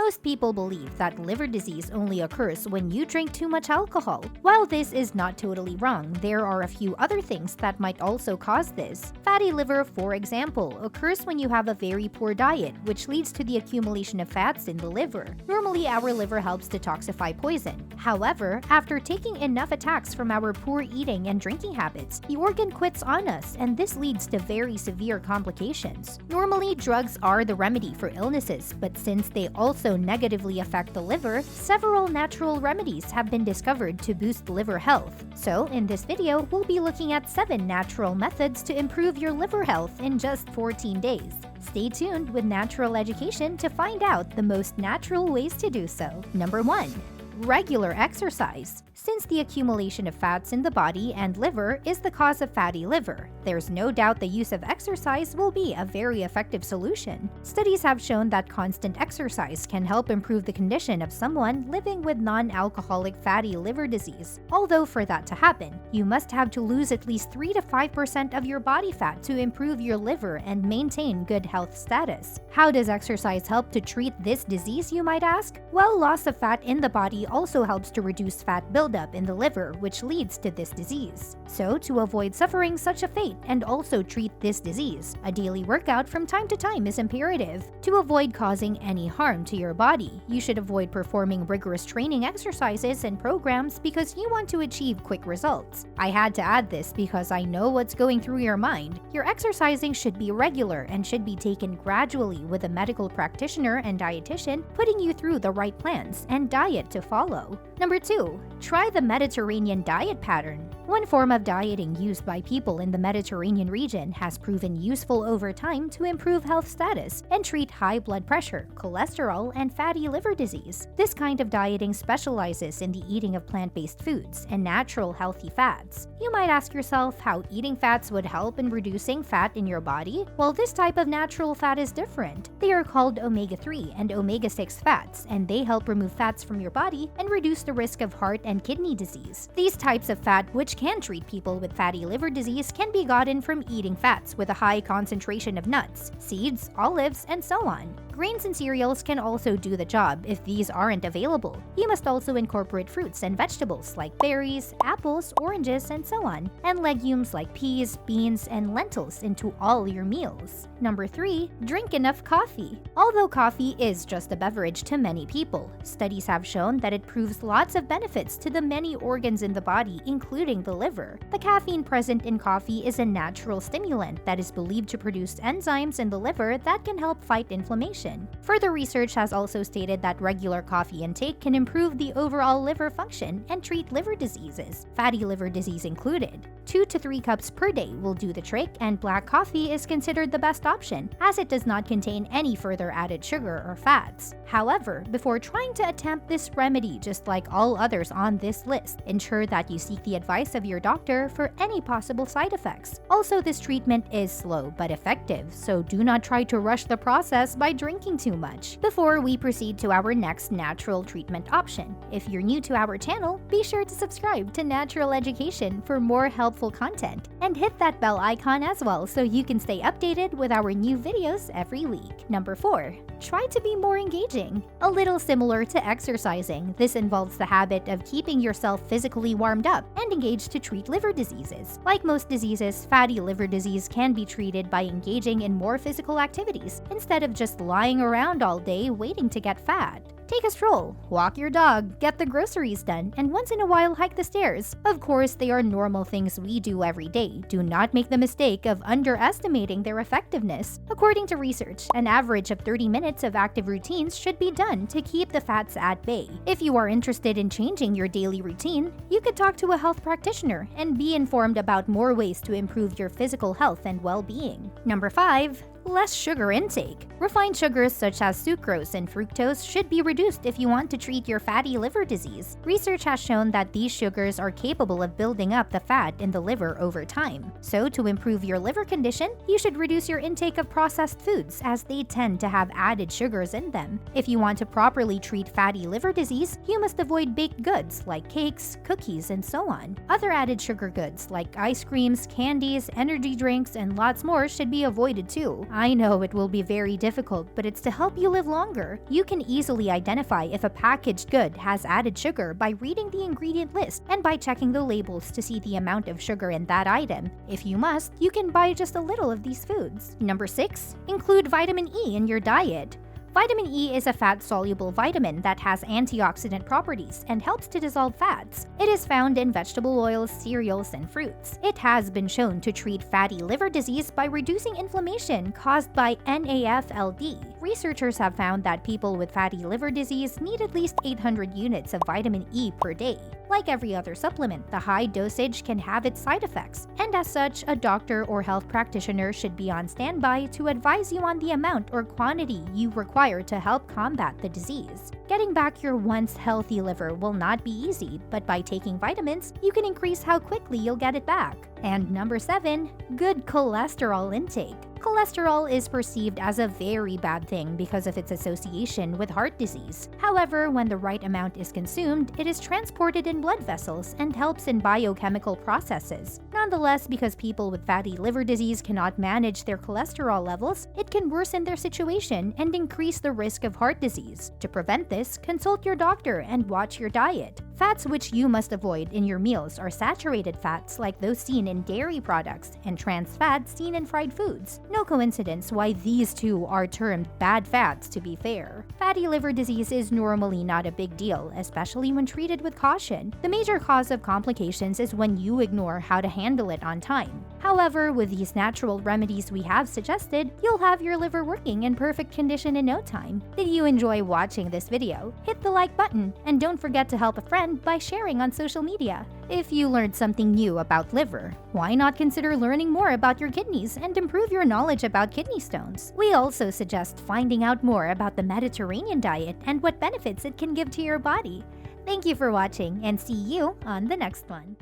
Most people believe that liver disease only occurs when you drink too much alcohol. While this is not totally wrong, there are a few other things that might also cause this. Fatty liver, for example, occurs when you have a very poor diet, which leads to the accumulation of fats in the liver. Normally, our liver helps detoxify poison. However, after taking enough attacks from our poor eating and drinking habits, the organ quits on us, and this leads to very severe complications. Normally, drugs are the remedy for illnesses, but since they also negatively affect the liver, several natural remedies have been discovered to boost liver health. So, in this video, we'll be looking at 7 natural methods to improve your liver health in just 14 days. Stay tuned with Natural Education to find out the most natural ways to do so. Number 1. Regular exercise. Since the accumulation of fats in the body and liver is the cause of fatty liver, there's no doubt the use of exercise will be a very effective solution. Studies have shown that constant exercise can help improve the condition of someone living with non-alcoholic fatty liver disease. Although for that to happen, you must have to lose at least 3 to 5% of your body fat to improve your liver and maintain good health status. How does exercise help to treat this disease, you might ask? Well, loss of fat in the body also helps to reduce fat buildup in the liver, which leads to this disease. So, to avoid suffering such a fate and also treat this disease, a daily workout from time to time is imperative. To avoid causing any harm to your body, you should avoid performing rigorous training exercises and programs because you want to achieve quick results. I had to add this because I know what's going through your mind. Your exercising should be regular and should be taken gradually with a medical practitioner and dietitian putting you through the right plans and diet to follow. Number 2. Try the Mediterranean diet pattern. One form of dieting used by people in the Mediterranean region has proven useful over time to improve health status and treat high blood pressure, cholesterol, and fatty liver disease. This kind of dieting specializes in the eating of plant-based foods and natural healthy fats. You might ask yourself how eating fats would help in reducing fat in your body? Well, this type of natural fat is different. They are called omega-3 and omega-6 fats, and they help remove fats from your body and reduce the risk of heart and kidney disease. These types of fat, which can treat people with fatty liver disease, can be gotten from eating fats with a high concentration of nuts, seeds, olives, and so on. Grains and cereals can also do the job if these aren't available. You must also incorporate fruits and vegetables like berries, apples, oranges, and so on, and legumes like peas, beans, and lentils into all your meals. Number 3. Drink enough coffee. Although coffee is just a beverage to many people, studies have shown that it proves lots of benefits to the many organs in the body, including the liver. The caffeine present in coffee is a natural stimulant that is believed to produce enzymes in the liver that can help fight inflammation. Further research has also stated that regular coffee intake can improve the overall liver function and treat liver diseases, fatty liver disease included. 2 to 3 cups per day will do the trick, and black coffee is considered the best option as it does not contain any further added sugar or fats. However, before trying to attempt this remedy, just like all others on this list, ensure that you seek the advice of your doctor for any possible side effects. Also, this treatment is slow but effective, so do not try to rush the process by drinking too much. Before we proceed to our next natural treatment option, if you're new to our channel, be sure to subscribe to Natural Education for more helpful content, and hit that bell icon as well so you can stay updated with our new videos every week. Number 4. Try to be more engaging. A little similar to exercising, this involves the habit of keeping yourself physically warmed up and engaged to treat liver diseases. Like most diseases, fatty liver disease can be treated by engaging in more physical activities instead of just lying around all day waiting to get fat. Take a stroll, walk your dog, get the groceries done, and once in a while hike the stairs. Of course, they are normal things we do every day. Do not make the mistake of underestimating their effectiveness. According to research, an average of 30 minutes of active routines should be done to keep the fats at bay. If you are interested in changing your daily routine, you could talk to a health practitioner and be informed about more ways to improve your physical health and well-being. Number 5. Less sugar intake. Refined sugars such as sucrose and fructose should be reduced if you want to treat your fatty liver disease. Research has shown that these sugars are capable of building up the fat in the liver over time. So, to improve your liver condition, you should reduce your intake of processed foods as they tend to have added sugars in them. If you want to properly treat fatty liver disease, you must avoid baked goods like cakes, cookies, and so on. Other added sugar goods like ice creams, candies, energy drinks, and lots more should be avoided too. I know it will be very difficult, but it's to help you live longer. You can easily identify if a packaged good has added sugar by reading the ingredient list and by checking the labels to see the amount of sugar in that item. If you must, you can buy just a little of these foods. Number 6. Include vitamin E in your diet. Vitamin E is a fat-soluble vitamin that has antioxidant properties and helps to dissolve fats. It is found in vegetable oils, cereals, and fruits. It has been shown to treat fatty liver disease by reducing inflammation caused by NAFLD. Researchers have found that people with fatty liver disease need at least 800 units of vitamin E per day. Like every other supplement, the high dosage can have its side effects, and as such, a doctor or health practitioner should be on standby to advise you on the amount or quantity you require to help combat the disease. Getting back your once healthy liver will not be easy, but by taking vitamins, you can increase how quickly you'll get it back. And number 7, good cholesterol intake. Cholesterol is perceived as a very bad thing because of its association with heart disease. However, when the right amount is consumed, it is transported in blood vessels and helps in biochemical processes. Nonetheless, because people with fatty liver disease cannot manage their cholesterol levels, it can worsen their situation and increase the risk of heart disease. To prevent this, consult your doctor and watch your diet. Fats which you must avoid in your meals are saturated fats like those seen in dairy products and trans fats seen in fried foods. No coincidence why these two are termed bad fats, to be fair. Fatty liver disease is normally not a big deal, especially when treated with caution. The major cause of complications is when you ignore how to handle it on time. However, with these natural remedies we have suggested, you'll have your liver working in perfect condition in no time. Did you enjoy watching this video? Hit the like button, and don't forget to help a friend by sharing on social media. If you learned something new about liver, why not consider learning more about your kidneys and improve your knowledge about kidney stones? We also suggest finding out more about the Mediterranean diet and what benefits it can give to your body. Thank you for watching, and see you on the next one.